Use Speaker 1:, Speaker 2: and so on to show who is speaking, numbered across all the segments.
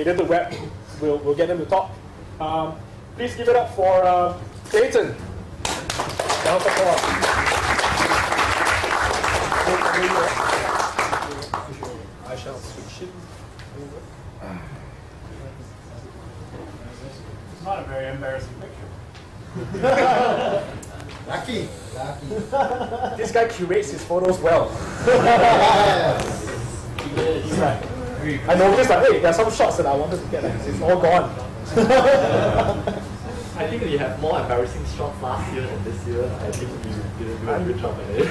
Speaker 1: they did the web. We'll get them to talk. Please give it up for Clayton. Round of applause. I shall switch it.
Speaker 2: It's not a very embarrassing picture.
Speaker 3: Lucky.
Speaker 1: This guy curates his photos well. He's like, I noticed that, hey, there are some shots that I wanted to get, and it's all gone.
Speaker 4: I think we have more embarrassing shots last year than this year. I think we didn't do a good job at it.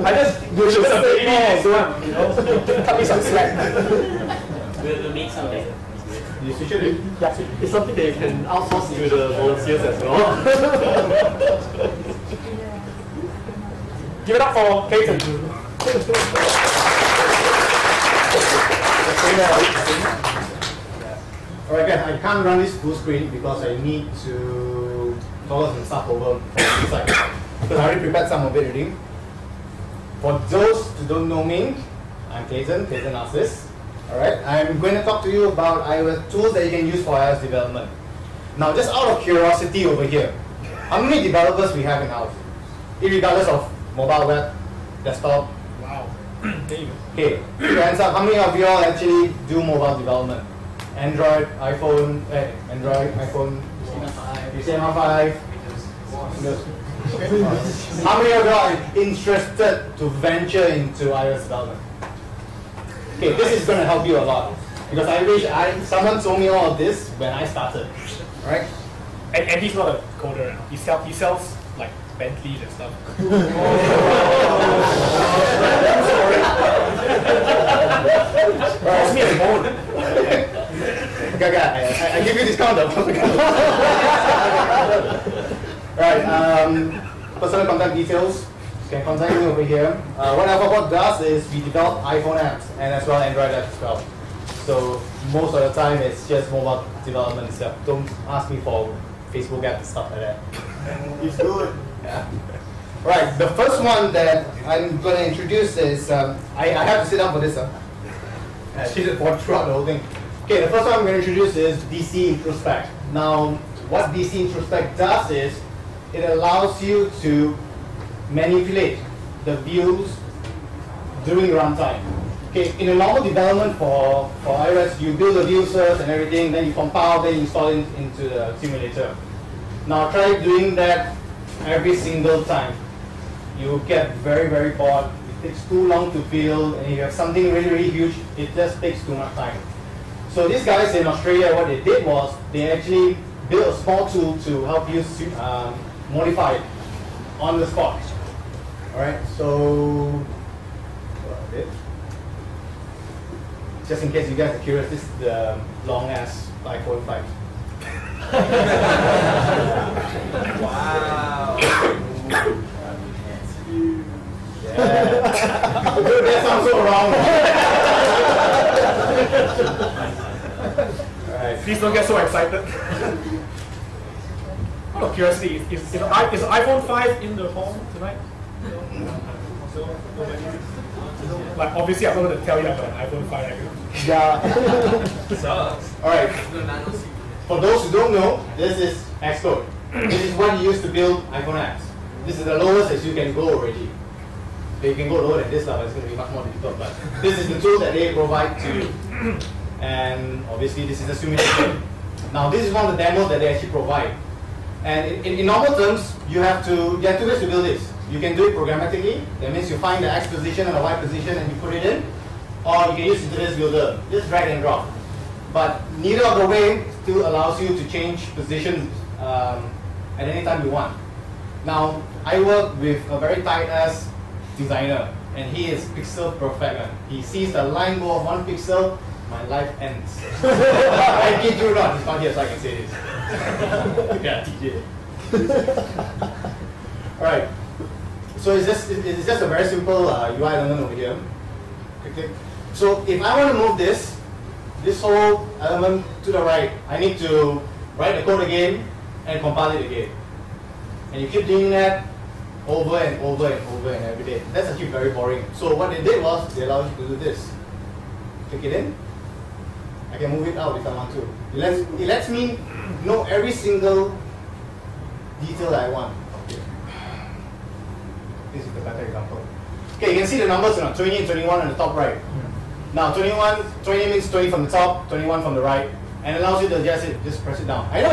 Speaker 1: I just do something more, so, you know, cut me some slack.
Speaker 5: We'll make something.
Speaker 3: You switch it?
Speaker 1: Yeah.
Speaker 4: It's something that you can outsource to the volunteers as well.
Speaker 1: Give it up for Clayton.
Speaker 3: Alright guys, I can't run this full screen because I need to toggle some stuff over from this side. Because I already prepared some of it already. For those who don't know me, I'm Clayton Narcis. Alright, I'm going to talk to you about iOS tools that you can use for iOS development. Now, just out of curiosity over here, how many developers we have in-house? Irregardless of mobile web, desktop.
Speaker 1: Wow.
Speaker 3: Okay, hands up, how many of you all actually do mobile development? Android, iPhone, iPhone, HTML5. How many of you are interested to venture into iOS development? Okay, this is going to help you a lot because I wish someone told me all of this when I started, right?
Speaker 1: And he's not a coder. He sells like Bentleys and stuff. It's me a phone.
Speaker 3: Okay, I give you discount though. Right, personal contact details. You can contact me over here. What Alphabot does is we develop iPhone apps and as well Android apps as well. So most of the time it's just mobile development stuff. Don't ask me for Facebook apps and stuff like that. It's good. Yeah. Right, the first one that I'm going to introduce is, I have to sit down for this. She's for throughout the whole thing. Okay, the first one I'm going to introduce is DC Introspect. Now, what DC Introspect does is, it allows you to manipulate the views during runtime. Okay, in a normal development for iOS, you build the view first and everything, then you compile, then you install it into the simulator. Now try doing that every single time. You get very, very bored. It takes too long to build, and if you have something really, really huge, it just takes too much time. So these guys in Australia, what they did was, they actually built a small tool to help you modify it on the spot. Alright, so just in case you guys are curious, this is the long ass iPhone 5.
Speaker 5: Wow.
Speaker 3: Yeah. Dude, that sounds so wrong. Alright.
Speaker 1: Please don't get so excited. Out of curiosity, is iPhone 5 in the home tonight? Like obviously I'm not going to tell you about an iPhone 5 right now.
Speaker 3: Yeah. Alright. For those who don't know, this is Xcode. This is what you use to build iPhone apps. This is the lowest as you can go already. So you can go lower than this level, it's going to be much more difficult, but this is the tool that they provide to you. And obviously this is the simulation. Now this is one of the demos that they actually provide. And in normal terms, you have two ways to build this. You can do it programmatically, that means you find the X position and the Y position and you put it in, or you can use Interface Builder, just drag and drop. But neither of the way still allows you to change position at any time you want. Now, I work with a very tight-ass designer, and he is pixel perfect. He sees the line go of 1 pixel, my life ends. I kid you not, he's not here so I can say this. Yeah, TJ. Alright, so it's just a very simple UI element over here. Okay. So if I want to move this whole element to the right, I need to write the code again and compile it again. And you keep doing that over and over and over and every day. That's actually very boring. So what they did was, they allowed you to do this. Click it in, I can move it out if I want to. It lets me know every single detail that I want. Okay. This is the better example. Okay, you can see the numbers, 20 and 21 on the top right. Now 20 means 20 from the top, 21 from the right, and allows you to just press it down. I know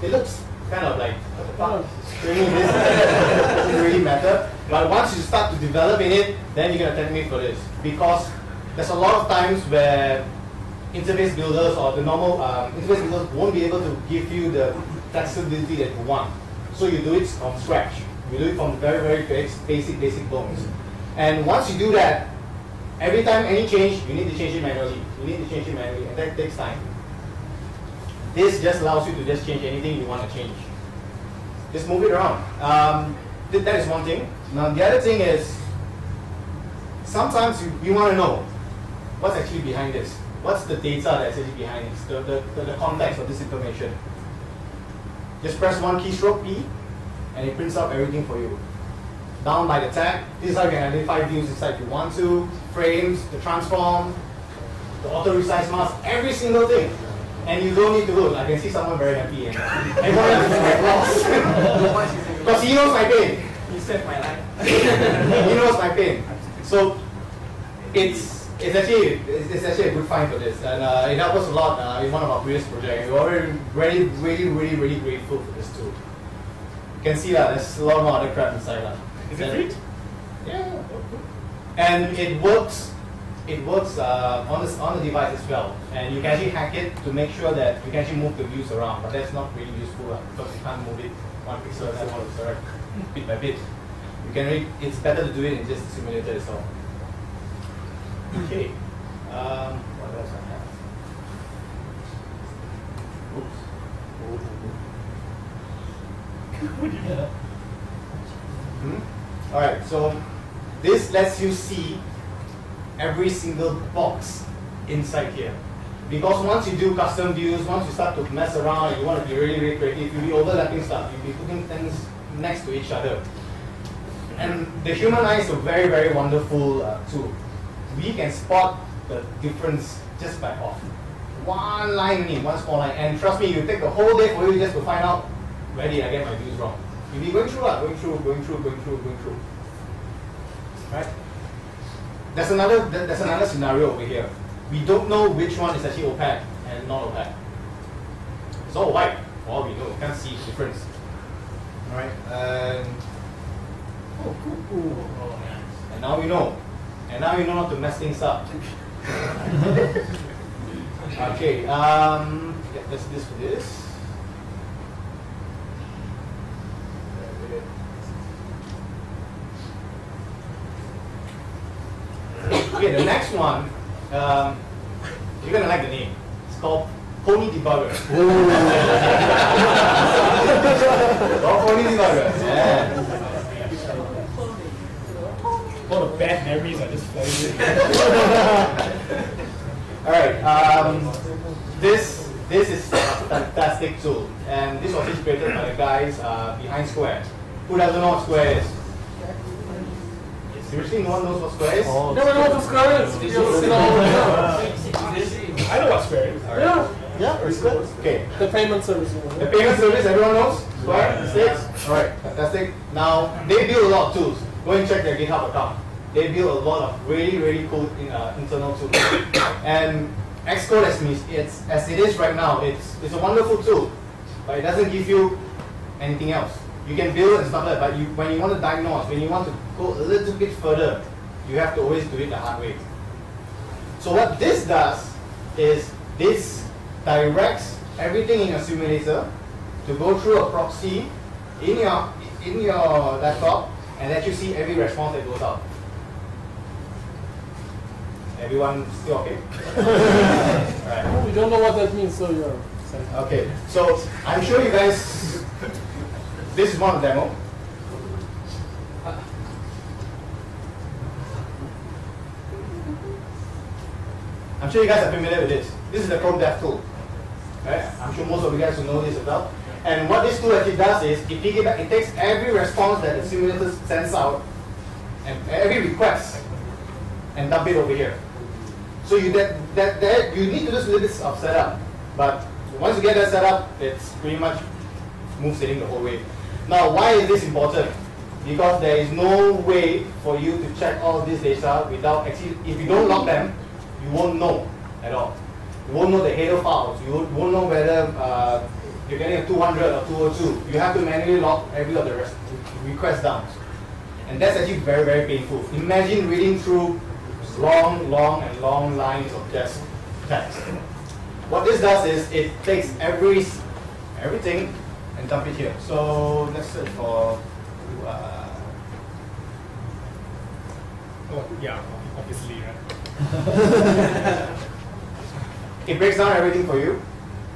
Speaker 3: it looks kind of like, what the fuck? Screaming this doesn't really matter. But once you start to develop in it, then you're going to thank me for this. Because there's a lot of times where interface builders or the normal interface builders won't be able to give you the flexibility that you want. So you do it from scratch. You do it from very, very basic bones. And once you do that, every time any change, you need to change it manually. And that takes time. This just allows you to just change anything you want to change. Just move it around. That is one thing. Now the other thing is, sometimes you want to know what's actually behind this. What's the data that's actually behind this, the context of this information. Just press one keystroke P, and it prints out everything for you. Down by the tag, this is how you can identify views inside if you want to, frames, the transform, the auto resize mask, every single thing. And you don't need to look. I can see someone very happy. And everyone else is very lost. Because he knows my pain.
Speaker 5: You saved my life.
Speaker 3: He knows my pain. So it's actually a good find for this, and it helped us a lot in one of our previous projects. We were really grateful for this tool. You can see that there's a lot more other crap inside that.
Speaker 1: Is it free?
Speaker 3: Yeah. And it works. It works on the device as well, and you can actually hack it to make sure that you can actually move the views around. But that's not really useful because you can't move it one pixel at a time, bit by bit. You can really, it's better to do it in just the simulator itself. Okay. What else I have? Oops. All right. So this lets you see every single box inside here. Because once you do custom views, once you start to mess around, and you want to be really creative, you'll be overlapping stuff, you'll be putting things next to each other. And the human eye is a very wonderful tool. We can spot the difference just by off. One line only, one small line. And trust me, you take the whole day for you just to find out where did I get my views wrong. You'll be going through. Right? There's another scenario over here. We don't know which one is actually opaque and not opaque. It's all white, for all we know. Can't see the difference. Alright, and and now we know. And now we know how to mess things up. Okay, let's do this for this. Okay, the next one, you're gonna like the name. It's called Pony Debugger. Called Pony Debugger. Yeah.
Speaker 1: All the bad memories are just flowing.
Speaker 3: All right. This is a fantastic tool, and this was just created by the guys behind Square. Who doesn't know what Square is? Seriously, no one knows what Square is?
Speaker 1: No one knows what Square is. I know what Square is.
Speaker 3: Yeah, it's good. Okay.
Speaker 1: The payment service.
Speaker 3: The payment service, everyone knows? Square? Mistakes? Alright, fantastic. Now, they build a lot of tools. Go and check their GitHub account. They build a lot of really cool internal tools. And Xcode, as it is right now, it's a wonderful tool, but it doesn't give you anything else. You can build and stuff like that, but when you want to diagnose, when you want to go a little bit further, you have to always do it the hard way. So what this does is this directs everything in your simulator to go through a proxy in your laptop and let you see every response that goes out. Everyone still okay? Right.
Speaker 1: We don't know what that means, so you're saying.
Speaker 3: Okay, so I'm sure you guys, this is one demo. I'm sure you guys are familiar with this. This is the Chrome Dev tool. Right? I'm sure most of you guys will know this as well. And what this tool actually does is it takes every response that the simulator sends out and every request and dump it over here. So you you need to do a little bit of setup, but once you get that set up, it's pretty much smooth sailing the whole way. Now, why is this important? Because there is no way for you to check all this data without actually, if you don't log them, you won't know at all. You won't know the header files. You won't know whether you're getting a 200 or 202. You have to manually log every of the request downs. And that's actually very, very painful. Imagine reading through long lines of just text. What this does is it takes everything and dump it here. So let's search for
Speaker 1: oh, yeah, obviously, right?
Speaker 3: It breaks down everything for you,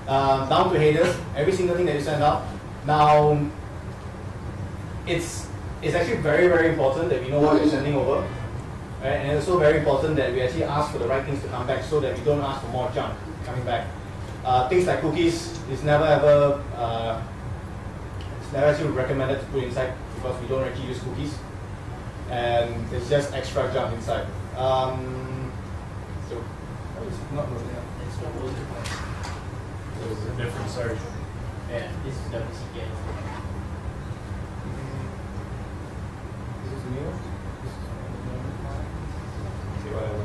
Speaker 3: down to headers, every single thing that you send out. Now, it's actually very, very important that we know what we're sending over, right? And it's also very important that we actually ask for the right things to come back so that we don't ask for more junk coming back. Things like cookies is never ever, it's never actually recommended to put inside because we don't actually use cookies, and it's just extra junk inside. So, not loading up.
Speaker 2: It was a different search.
Speaker 5: Yeah, this is WCK.
Speaker 3: This is new. Okay, whatever.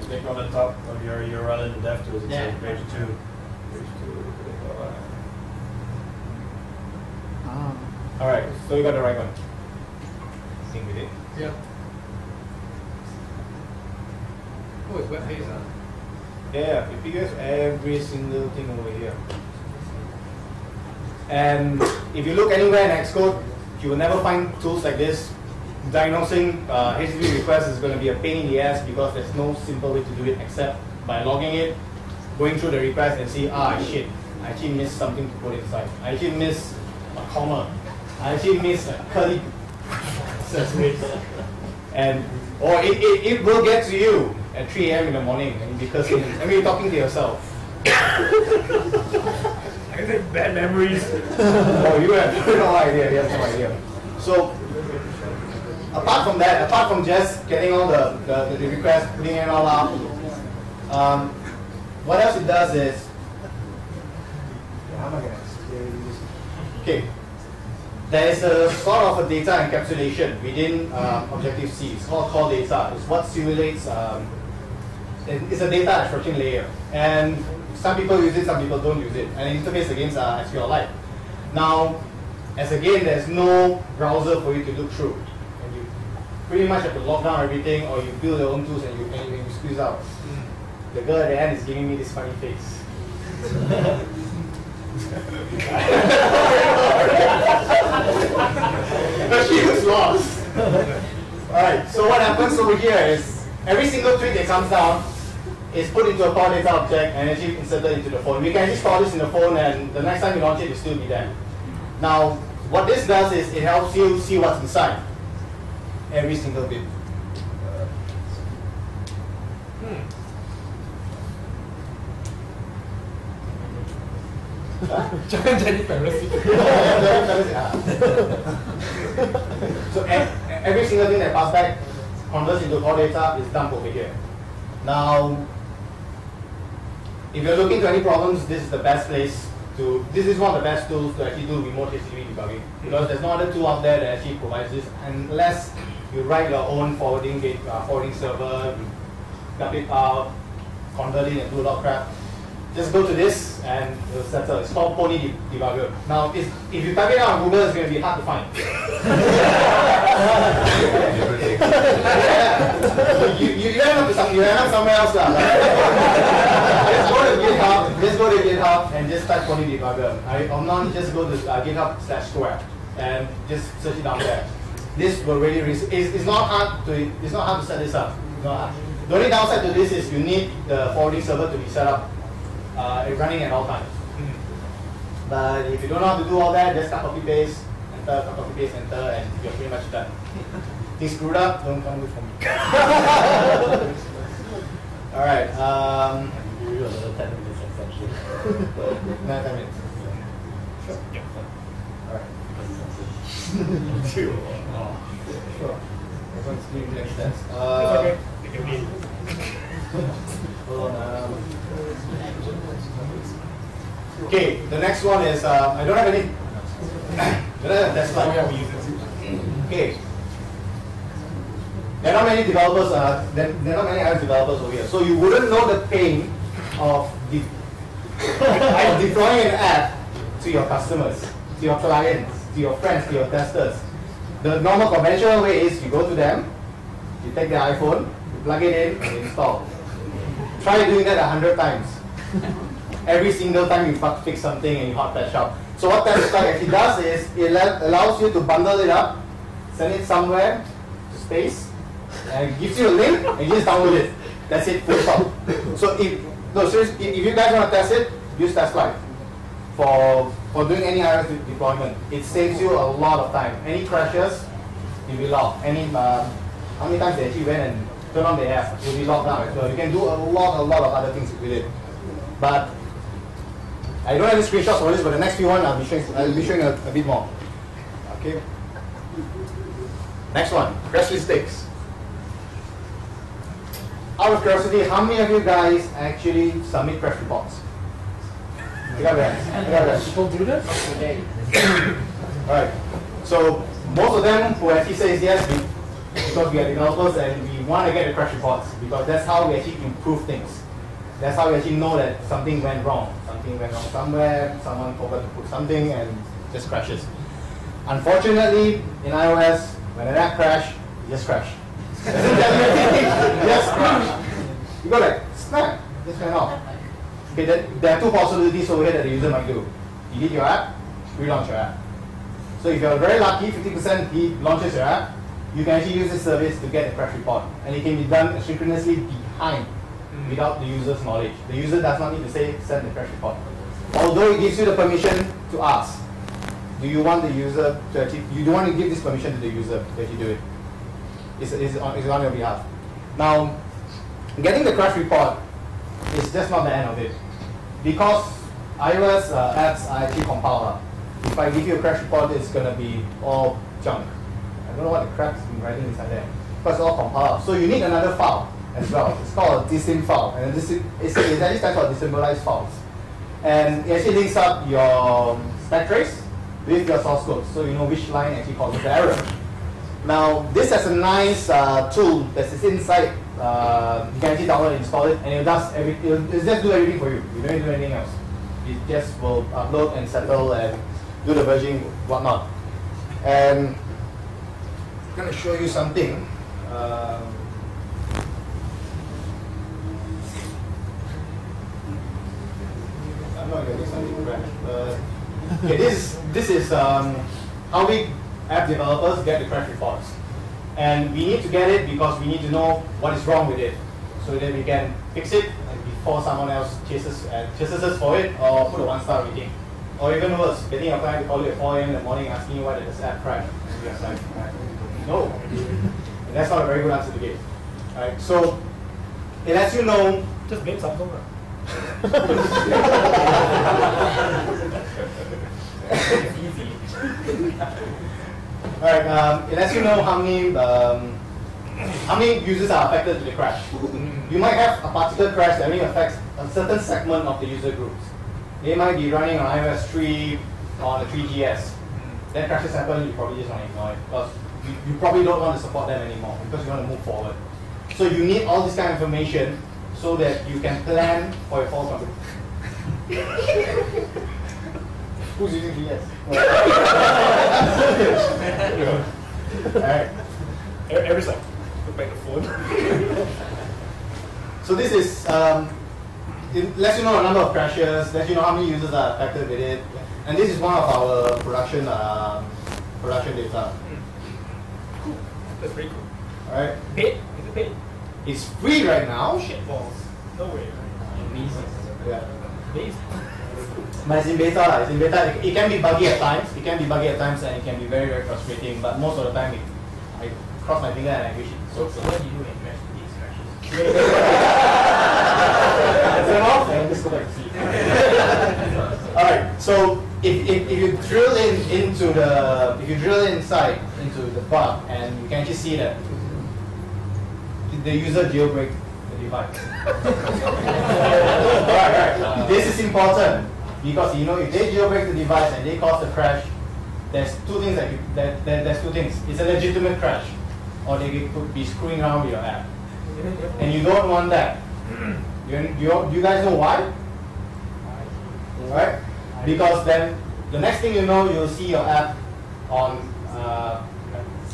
Speaker 2: Click on the top of your URL in the dev tools, it
Speaker 5: Yeah.
Speaker 2: says page 2.
Speaker 3: All right, so you got the right one. Sync with it.
Speaker 1: Yeah. Oh, it's web page, huh?
Speaker 3: Yeah, it figures every single thing over here. And if you look anywhere in Xcode, you will never find tools like this. Diagnosing HTTP requests is going to be a pain in the ass because there's no simple way to do it except by logging it, going through the request and see, shit, I actually missed something to put inside. I actually missed a comma. I actually missed a curly and or it will get to you at 3 AM in the morning and you'll be cursing. I mean, you're talking to yourself.
Speaker 2: I think bad memories.
Speaker 3: Oh, you have no idea. You have no idea. So, apart from that, apart from just getting all the requests, putting it all out, what else it does is, how am I going to explain this? Okay, there is a sort of a data encapsulation within Objective-C. It's called core data. It's what simulates. It's a data abstraction layer, and some people use it, some people don't use it, and it interfaces against SQLite. Now, as again, there's no browser for you to look through, and you pretty much have to lock down everything, or you build your own tools and you squeeze out. The girl at the end is giving me this funny face. But she was lost. Alright, so what happens over here is every single tweet that comes down is put into a core data object and actually inserted into the phone. We can actually store this in the phone and the next time you launch it, it'll still be there. Now, what this does is it helps you see what's inside every single bit.
Speaker 1: Jangan jadi parasite.
Speaker 3: So every single thing that passes back converts into core data is dumped over here. Now, if you're looking to any problems, this is the best place to. This is one of the best tools to actually do remote HTTP debugging because there's no other tool out there that actually provides this unless you write your own forwarding server, dump it out, convert it, and do a lot of crap. Just go to this and it'll settle. It's called Pony Debugger. Now, if you type it out on Google, it's going to be hard to find. You end up somewhere else. Just go to GitHub and just type Pony Debugger. Or not, just go to GitHub/square and just search it down there. This will really it's not hard to set this up. It's not hard. The only downside to this is you need the forwarding server to be set up. Running at all times. But if you don't know how to do all that, just copy paste, enter, copy paste, enter, and you're pretty much done. Things screwed up, don't come with me. Alright.
Speaker 4: Give you another 10 minutes extension.
Speaker 3: No, 10 minutes. Sure.
Speaker 1: Yeah.
Speaker 3: Alright. Sure. Everyone's doing next steps.
Speaker 1: Okay. You can be.
Speaker 3: Hold on. Okay, the next one is I don't have any. That's like okay. There are not many developers. There are not many iOS developers over here, so you wouldn't know the pain of deploying an app to your customers, to your clients, to your friends, to your testers. The normal conventional way is you go to them, you take their iPhone, you plug it in, and install. Try doing that 100 times. Every single time you fix something and you hot patch up. So what that actually does is it allows you to bundle it up, send it somewhere to space, and it gives you a link and you just download it. That's it, full stop. So seriously, if you guys want to test it, use TestFlight for doing any iOS deployment. It saves you a lot of time. Any crashes, you'll be logged. How many times they actually went and turned on the app, you'll be logged down as well. You can do a lot of other things with it. But I don't have any screenshots for this, but the next few one I'll be showing a bit more. Okay. Next one, crash sticks. Out of curiosity, how many of you guys actually submit crash reports?
Speaker 1: People do this?
Speaker 5: Okay.
Speaker 3: Alright. So most of them who actually says yes, because we are developers and we want to get the crash reports because that's how we actually improve things. That's how we actually know that something went wrong. Something went wrong somewhere, someone forgot to put something and it just crashes. Unfortunately, in iOS, when an app crashes, it just crashes. Just crash. You go like, snap, just went off. Okay, there are two possibilities over here that the user might do. Delete your app, relaunch your app. So if you're very lucky, 50% he launches your app, you can actually use this service to get a crash report. And it can be done synchronously behind without the user's knowledge. The user does not need to say send the crash report. Although it gives you the permission to ask, do you want the user to actually, you don't want to give this permission to the user to actually do it. It's on your behalf. Now, getting the crash report is just not the end of it. Because iOS apps are actually compiled. If I give you a crash report, it's going to be all junk. I don't know what the crap's been writing inside there. But it's all compiled. So you need another file as well. It's called a disym file. And it actually stands for desymbolized files. And it actually links up your stack trace with your source code. So you know which line actually causes the error. Now, this has a nice tool that is inside. You can actually download and install it, and it just do everything for you. You don't need to do anything else. It just will upload and settle and do the versioning, whatnot. And I'm going to show you something. I'm not getting something crash. Okay, this is how we app developers get the crash reports. And we need to get it because we need to know what is wrong with it, so that we can fix it before someone else chases us for it or put a 1-star rating. Or even worse, getting a client to call you at 4 AM in the morning asking you why did this app crash. And you're like, no. And that's not a very good answer to give. Right? So it lets you know.
Speaker 1: Just name something.
Speaker 5: Easy.
Speaker 3: Alright, it lets you know how many users are affected to the crash. You might have a particular crash that only affects a certain segment of the user groups. They might be running on iOS 3 on the 3GS. Then crashes happen, you probably just want to ignore it because you probably don't want to support them anymore because you want to move forward. So you need all this kind of information so that you can plan for your fall coverage. Who's using DS? Alright.
Speaker 1: Every second. Look back the phone.
Speaker 3: So this is, it lets you know the number of crashes, lets you know how many users are affected with it. And this is one of our production data.
Speaker 1: Cool. That's pretty cool.
Speaker 3: Alright.
Speaker 1: Paid? Is it paid?
Speaker 3: It's free right now.
Speaker 1: Shit balls. No way.
Speaker 5: Amazing.
Speaker 3: Yeah.
Speaker 1: Amazing.
Speaker 3: But it's in beta. It's in beta. It can be buggy at times. It can be buggy at times, and it can be very, very frustrating. But most of the time, I cross my finger and I wish it.
Speaker 5: So what do you do in crash these crashes?
Speaker 3: Turn off and just go back to sleep. All right. So if you drill inside into the bug, and you can actually see that the user jailbreak the device. Right. This is important because if they jailbreak the device and they cause a crash, there's two things there's two things. It's a legitimate crash, or they could be screwing around with your app, and you don't want that. You guys know why? Right? Because then the next thing you know, you'll see your app on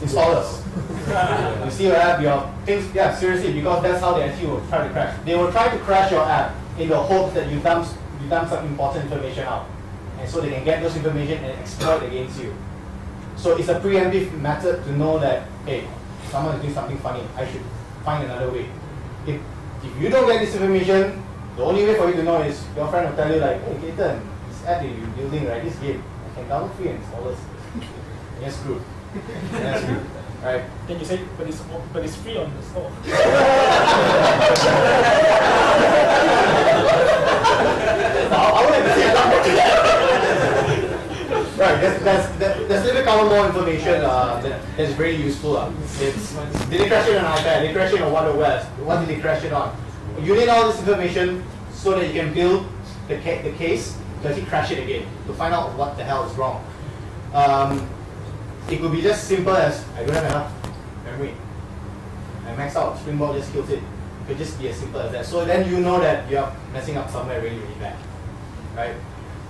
Speaker 3: installers. You see your app, your things, yeah, seriously, because that's how they actually will try to crash. They will try to crash your app in the hope that you dump some important information out. And so they can get those information and exploit against you. So it's a preemptive method to know that, hey, someone is doing something funny, I should find another way. If you don't get this information, the only way for you to know is your friend will tell you like, hey Clayton, this app you're building, right, this game, I can download free and install this. You're screwed. You're screwed. Right.
Speaker 1: Then you say, but it's free on the store.
Speaker 3: I wouldn't say that. Right. There's a little bit more information that's very useful. Did they crash it on iPad? Did they crash it on WebCamp? What did they crash it on? You need all this information so that you can build the case to actually crash it again, to find out what the hell is wrong. It could be just simple as, I don't have enough memory. I maxed out, Springboard just kills it. It could just be as simple as that. So then you know that you're messing up somewhere really, really bad. Right?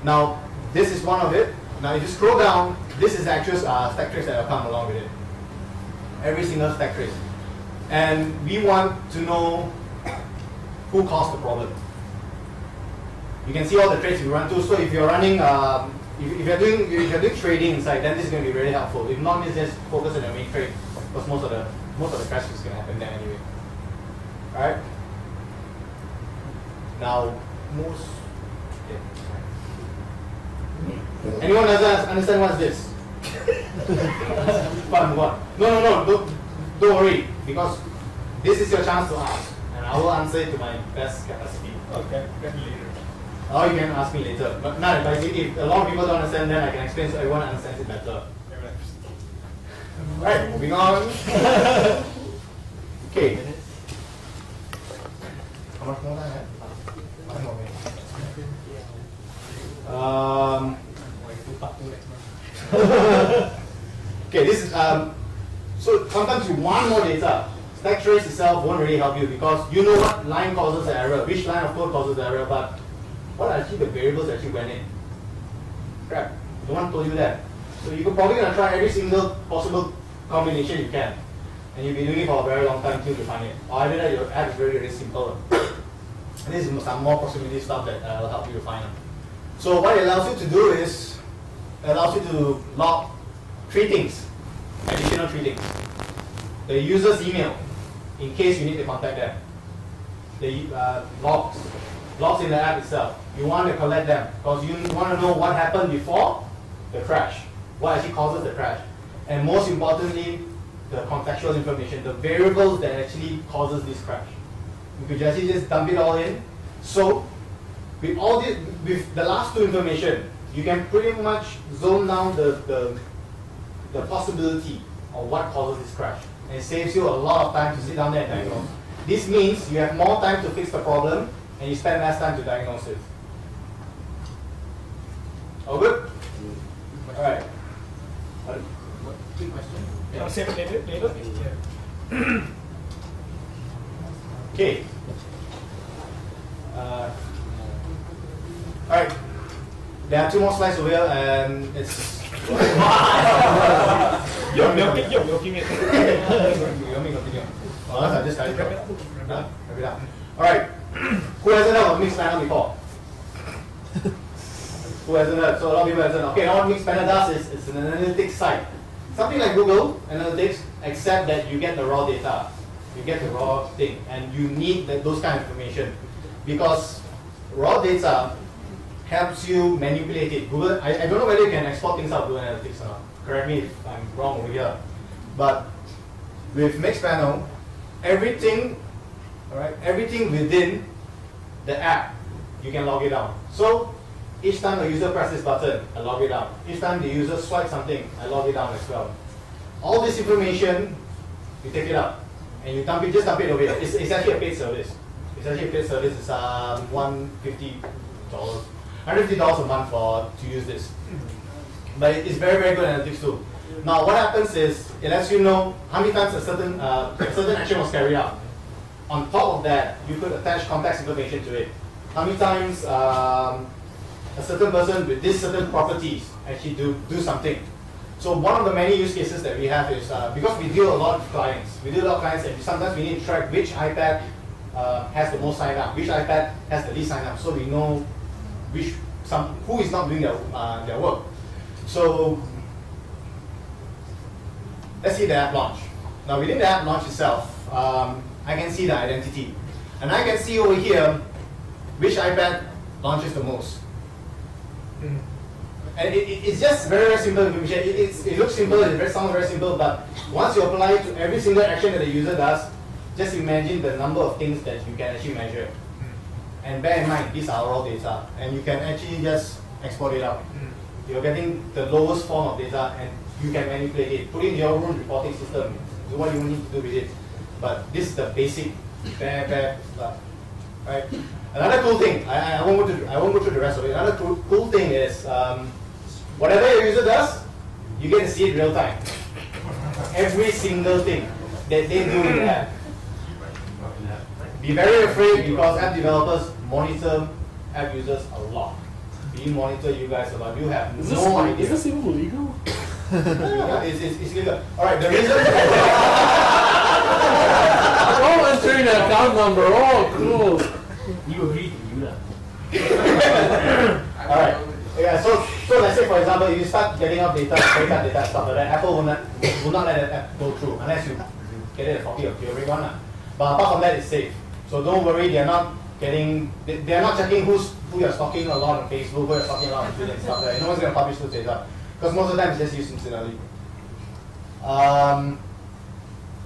Speaker 3: Now, this is one of it. Now, if you scroll down, this is the actual stack trace that will come along with it. Every single stack trace. And we want to know who caused the problem. You can see all the traces we run through. So if you're running if you're doing trading inside, then this is going to be really helpful. If not, just focus on your main trade, because most of the crash is going to happen there anyway. Alright. Now, anyone doesn't understand what's this? Fun, what? No, don't worry, because this is your chance to ask, and I will answer it to my best capacity.
Speaker 1: Okay, maybe later.
Speaker 3: Or you can ask me later. But no, if a lot of people don't understand, then I can explain so everyone understands it better. Right, moving on. Okay. How much more time? 5 more minutes. Okay, this is so sometimes you want more data. Stack trace itself won't really help you because you know what line causes the error, which line of code causes the error, but what are actually the variables that actually went in? Crap, no one told you that. So you're probably going to try every single possible combination you can. And you'll be doing it for a very long time until you find it. Or either that your app is very, very simple. And this is some more possibility stuff that will help you to find them. So what it allows you to do is, it allows you to log 3 things, additional 3 things. The user's email, in case you need to contact them. The logs in the app itself. You want to collect them because you want to know what happened before the crash, what actually causes the crash, and most importantly, the contextual information, the variables that actually causes this crash. You could actually just dump it all in. So with all this, with the last 2 information, you can pretty much zone down the possibility of what causes this crash, and it saves you a lot of time to sit down there and diagnose. This means you have more time to fix the problem, and you spend less time to diagnose it. All good? All right.
Speaker 1: Quick question. I'll save it later.
Speaker 3: Okay. All right. There are 2 more slides over here, and it's.
Speaker 1: You're milking it.
Speaker 3: You want me to continue? Oh, I just started. Wrap it up. All right. Who hasn't heard of mixed panel before? Who hasn't heard? So a lot of people hasn't. Okay, now what mixed panel does is it's an analytics site. Something like Google Analytics, except that you get the raw data. You get the raw thing, and you need those kind of information. Because raw data helps you manipulate it. Google, I don't know whether you can export things out to Google Analytics or not. Correct me if I'm wrong over here. But with mixed panel, everything within the app, you can log it down. So each time a user presses this button, I log it down. Each time the user swipes something, I log it down as well. All this information, you take it up. and you dump it, just dump it over here. It's actually a paid service. It's actually a paid service. It's $150 a month to use this. But it's very, very good analytics too. Now what happens is it lets you know how many times a certain action was carried out. On top of that, you could attach context information to it. How many times a certain person with these certain properties actually do something. So one of the many use cases that we have is because we deal a lot with clients. We deal a lot of clients, and sometimes we need to track which iPad has the most sign up, which iPad has the least sign up, so we know who is not doing their work. So let's see the app launch. Now within the app launch itself, I can see the identity, and I can see over here which iPad launches the most. And it's just very, very simple information. It looks simple, it sounds very simple, but once you apply it to every single action that the user does, just imagine the number of things that you can actually measure. And bear in mind, these are raw data, and you can actually just export it out. You're getting the lowest form of data, and you can manipulate it. Put it in your own reporting system, do what you need to do with it. But this is the basic, bare stuff. Right? Another cool thing, I won't go through the rest of it. Another cool thing is, whatever your user does, you get to see it real time. Every single thing that they do in the app. Be very afraid, because app developers monitor app users a lot. We monitor you guys a lot. You have no idea.
Speaker 1: Is this even legal?
Speaker 3: It's legal. Alright, the reason
Speaker 1: Oh, entering the account number. Oh, cool.
Speaker 5: You agree to do that.
Speaker 3: Alright. Yeah, so let's say for example, you start getting out data, credit card data, stuff like that, Apple will not let that app go through unless you get it a copy of your one. But apart from that, it's safe. So don't worry, they're not checking who you're stalking a lot on Facebook, who you're stalking a lot on Twitter and stuff like that. No one's gonna publish those data. Because most of the time it's just used incidentally.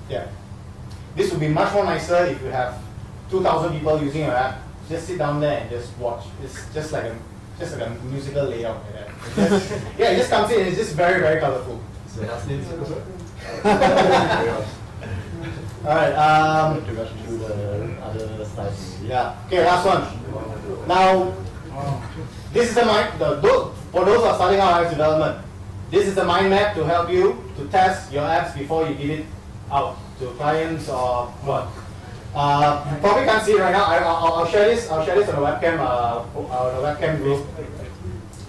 Speaker 3: Yeah. This would be much more nicer if you have 2,000 people using your app. Just sit down there and just watch. It's just like a musical layout like that. Yeah, it just comes in and it's just very, very colorful.
Speaker 4: So it has names.
Speaker 3: Alright,
Speaker 4: To rush through the other slides.
Speaker 3: yeah. Okay, last one. Now, this is the mind, for those who are starting out app development, this is the mind map to help you to test your apps before you give it out to clients or what. You probably can't see it right now. I'll share this. I'll share this on the webcam. On the webcam group.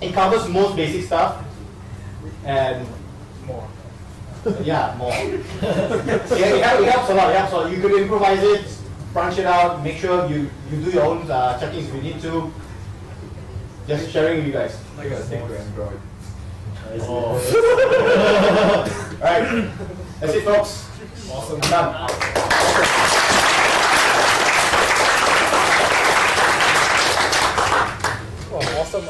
Speaker 3: It covers most basic stuff and
Speaker 1: More.
Speaker 3: yeah, more. Yeah, it helps a lot. It helps a lot. You could improvise it, branch it out, make sure you do your own checkings if you need to. Just sharing with you guys.
Speaker 4: Like a thing for Android.
Speaker 3: Oh. Alright, that's it, folks.
Speaker 1: Awesome.
Speaker 3: Done.
Speaker 1: Oh, awesome.